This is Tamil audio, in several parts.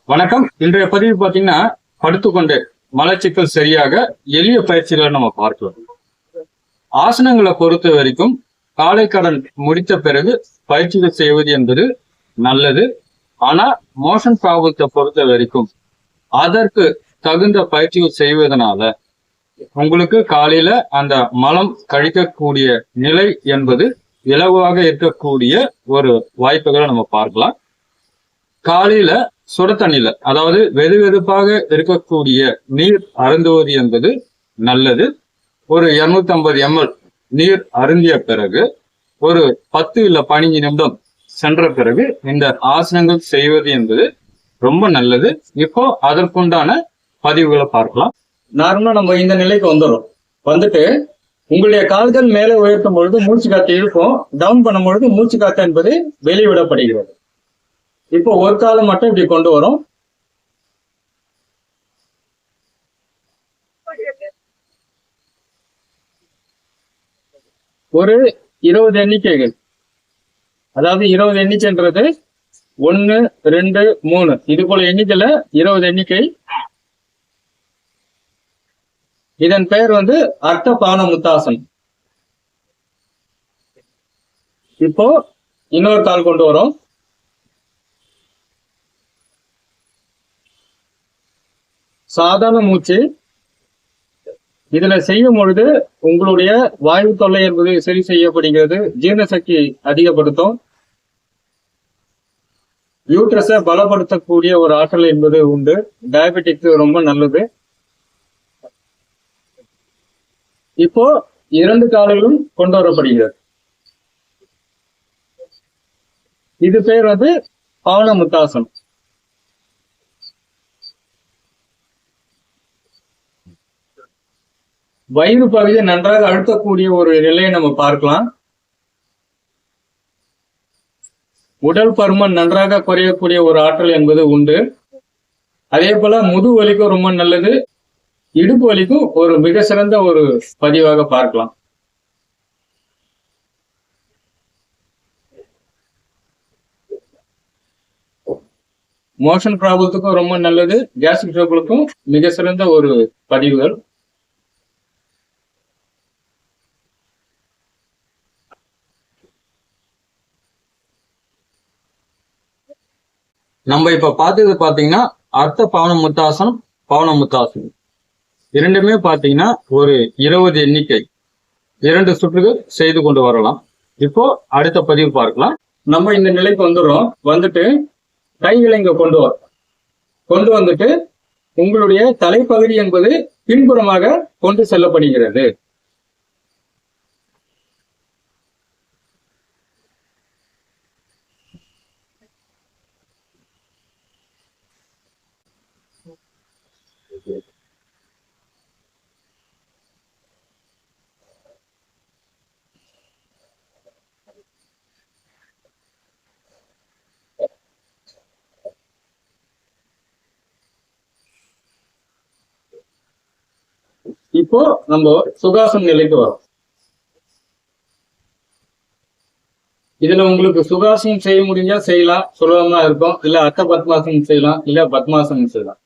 வணக்கம். இன்றைய பதிவு பார்த்தீங்கன்னா, படுத்துக்கொண்டு மலச்சிக்கல் சரியாக எளிய பயிற்சிகளை நம்ம பார்க்கலாம். ஆசனங்களை பொறுத்த வரைக்கும் காலை கடன் முடித்த பிறகு பயிற்சிகள் செய்வது என்பது நல்லது. ஆனா மோஷன் ப்ராப்ளத்தை பொறுத்த வரைக்கும் அதற்கு தகுந்த பயிற்சிகள் செய்வதனால உங்களுக்கு காலையில அந்த மலம் கழிக்கக்கூடிய நிலை என்பது இலகுவாக இருக்கக்கூடிய ஒரு வாய்ப்புகளை நம்ம பார்க்கலாம். காலையில சுட தண்ணியில, அதாவது வெது வெதுப்பாக இருக்கக்கூடிய நீர் அருந்துவது என்பது நல்லது. ஒரு 250 ml நீர் அருந்திய பிறகு ஒரு 10 இல்ல 15 நிமிடம் சென்ற பிறகு இந்த ஆசனங்கள் செய்வது என்பது ரொம்ப நல்லது. இப்போ அதற்குண்டான பதிவுகளை பார்க்கலாம். நார்மலா நம்ம இந்த நிலைக்கு வந்துட்டு உங்களுடைய கால்கள் மேலே உயர்த்தும் பொழுது மூச்சு காற்று இழுக்கும், டவுன் பண்ணும் பொழுது மூச்சு காற்று என்பது வெளிவிடப்படுகிறது. இப்போ ஒரு காலம் மட்டும் இப்படி கொண்டு வரும். ஒரு 20 எண்ணிக்கைகள், அதாவது 20 எண்ணிக்கைன்றது 1 2 3 இது போல எண்ணிக்கையில 20 எண்ணிக்கை. இதன் பெயர் அர்த்த பான முத்தாசனம். இப்போ இன்னொரு கால் கொண்டு வரும். சாதாரண மூச்சு. இதுல செய்யும் பொழுது உங்களுடைய வாயு தொல்லை என்பது சரி செய்யப்படுகிறது. ஜீரண சக்தி அதிகப்படுத்தும். யூட்ரஸை பலப்படுத்தக்கூடிய ஒரு ஆற்றல் என்பது உண்டு. டயபெட்டிக்ஸ் ரொம்ப நல்லது. இப்போ 2 கால்களும் கொண்டு வரப்படுகிறது. இது பேர் பாவன முத்தாசனம். வயிறு பகுதியை நன்றாக அழுத்தக்கூடிய ஒரு நிலையை நம்ம பார்க்கலாம். உடல் பருமன் நன்றாக குறையக்கூடிய ஒரு ஆற்றல் என்பது உண்டு. அதே போல முதுகு வலிக்கும் ரொம்ப நல்லது. இடுப்பு வலிக்கும் ஒரு மிக சிறந்த ஒரு பதிவாக பார்க்கலாம். மோஷன் ப்ராப்ளத்துக்கும் ரொம்ப நல்லது. கேஸ்ட்ரிக் ட்ரபிளுக்கும் மிக சிறந்த ஒரு பதிவுகள். நம்ம இப்ப பார்த்தது பாத்தீங்கன்னா அர்த்த பாவன முத்தாசனம், பாவன முத்தாசனம் இரண்டுமே பாத்தீங்கன்னா ஒரு 20 எண்ணிக்கை 2 சுற்றுகள் செய்து கொண்டு வரலாம். இப்போ அடுத்த பதிவு பார்க்கலாம். நம்ம இந்த நிலைக்கு வந்துட்டு கைகளை இங்க கொண்டு வந்துட்டு உங்களுடைய தலைப்பகுதி என்பது பின்புறமாக கொண்டு செல்லப்படுகிறது. இப்போ நம்ம சுகாசன நிலைக்கு வரோம். இதுல உங்களுக்கு சுகாசனம் செய்ய முடிஞ்சா செய்யலாம், சுலபமா இருக்கும். இல்ல அர்த்த பத்மாசனம் செய்யலாம், இல்ல பத்மாசனம் செய்யலாம்.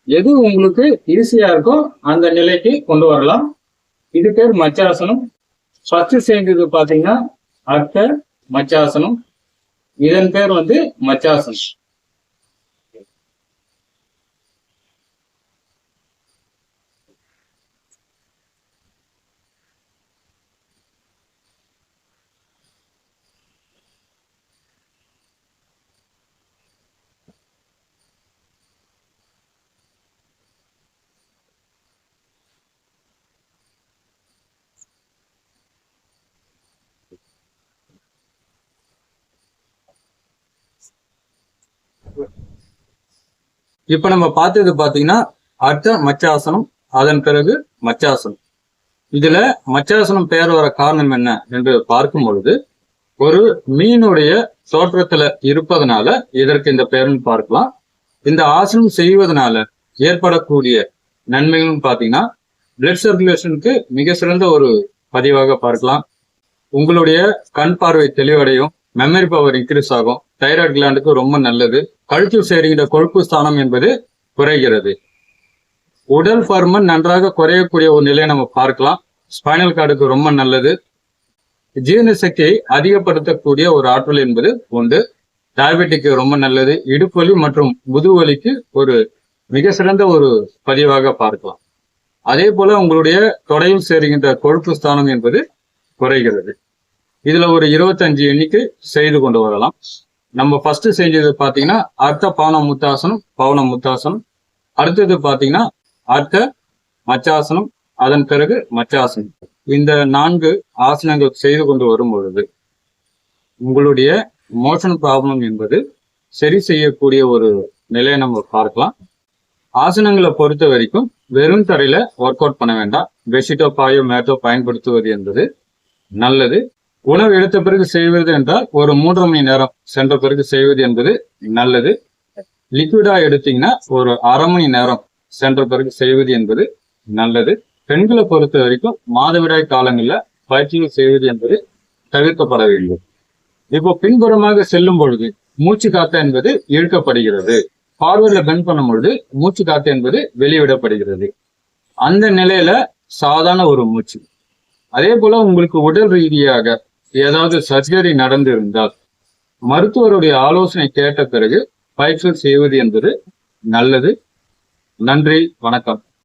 எது உங்களுக்கு ஈஸியா இருக்கோ அந்த நிலைக்கு கொண்டு வரலாம். இது பேர் மச்சாசனம். ஃபர்ஸ்ட் சேர்ந்தது பாத்தீங்கன்னா அர்த்த மச்சாசனம். இதன் பேர் மச்சாசனம். இப்ப நம்ம பார்த்தது பாத்தீங்கன்னா அர்த்த மச்சாசனம், அதன் பிறகு மச்சாசனம். இதுல மச்சாசனம் பெயர் வர காரணம் என்ன என்று பார்க்கும் பொழுது ஒரு மீனுடைய தோற்றத்துல இருப்பதனால இதற்கு இந்த பெயர்னு பார்க்கலாம். இந்த ஆசனம் செய்வதனால ஏற்படக்கூடிய நன்மைகளும் பாத்தீங்கன்னா பிளட் சர்க்குலேஷனுக்கு மிக சிறந்த ஒரு பதிவாக பார்க்கலாம். உங்களுடைய கண் பார்வை தெளிவடையும், மெமரி பவர் இன்க்ரீஸ் ஆகும், தைராய்டு கிளாண்டுக்கு ரொம்ப நல்லது. கழுத்தில் சேருகின்ற கொழுப்பு ஸ்தானம் என்பது குறைகிறது. உடல் பருமன் நன்றாக குறையக்கூடிய ஒரு நிலையை நம்ம பார்க்கலாம். ஸ்பைனல் கார்டுக்கு ரொம்ப நல்லது. ஜீரண சக்தியை அதிகப்படுத்தக்கூடிய ஒரு ஆற்றல் என்பது உண்டு. டயபெட்டிக்கு ரொம்ப நல்லது. இடுப்புவலி மற்றும் முதுகுவலிக்கு ஒரு மிக சிறந்த ஒரு பதிவாக பார்க்கலாம். அதே போல உங்களுடைய தொடையில் சேருகின்ற கொழுப்பு ஸ்தானம் என்பது குறைகிறது. இதுல ஒரு 25 எண்ணிக்கை செய்து கொண்டு வரலாம். நம்ம ஃபர்ஸ்ட் செஞ்சது பாத்தீங்கன்னா அர்த்த பாவன முத்தாசனம், பவன முத்தாசனம். அடுத்தது பாத்தீங்கன்னா அர்த்த மச்சாசனம், அதன் பிறகு மச்சாசனம். இந்த 4 ஆசனங்கள் செய்து கொண்டு வரும் பொழுது உங்களுடைய மோஷன் ப்ராப்ளம் என்பது சரி செய்யக்கூடிய ஒரு நிலையை நம்ம பார்க்கலாம். ஆசனங்களை பொறுத்த வரைக்கும் வெறும் தரையில ஒர்க் அவுட் பண்ண வேண்டாம். பெட்ஷீட்டோ பாயோ மேட்டோ பயன்படுத்துவது என்பது நல்லது. உணவு எடுத்த பிறகு செய்வது என்றால் ஒரு 3.5 மணி நேரம் சென்ற பிறகு செய்வது என்பது நல்லது. லிக்விடா எடுத்தீங்கன்னா ஒரு 1/2 மணி நேரம் சென்ற பிறகு செய்வது என்பது நல்லது. பெண்களை பொறுத்த வரைக்கும் மாதவிடாய் காலங்களில் பயிற்சிகள் செய்வது என்பது தவிர்க்கப்பட வேண்டும். இப்போ பின்புறமாக செல்லும் பொழுது மூச்சு காத்து என்பது இழுக்கப்படுகிறது. பார்வர்ட்ல பெண்ட் பண்ணும் பொழுது மூச்சு காத்து என்பது வெளிவிடப்படுகிறது. அந்த நிலையில சாதாரண ஒரு மூச்சு. அதே போல உங்களுக்கு உடல் ரீதியாக ஏதாவது சர்ஜரி நடந்திருந்தால் மருத்துவருடைய ஆலோசனை கேட்ட பிறகு பயிற்சிகள் செய்வது என்பது நல்லது. நன்றி, வணக்கம்.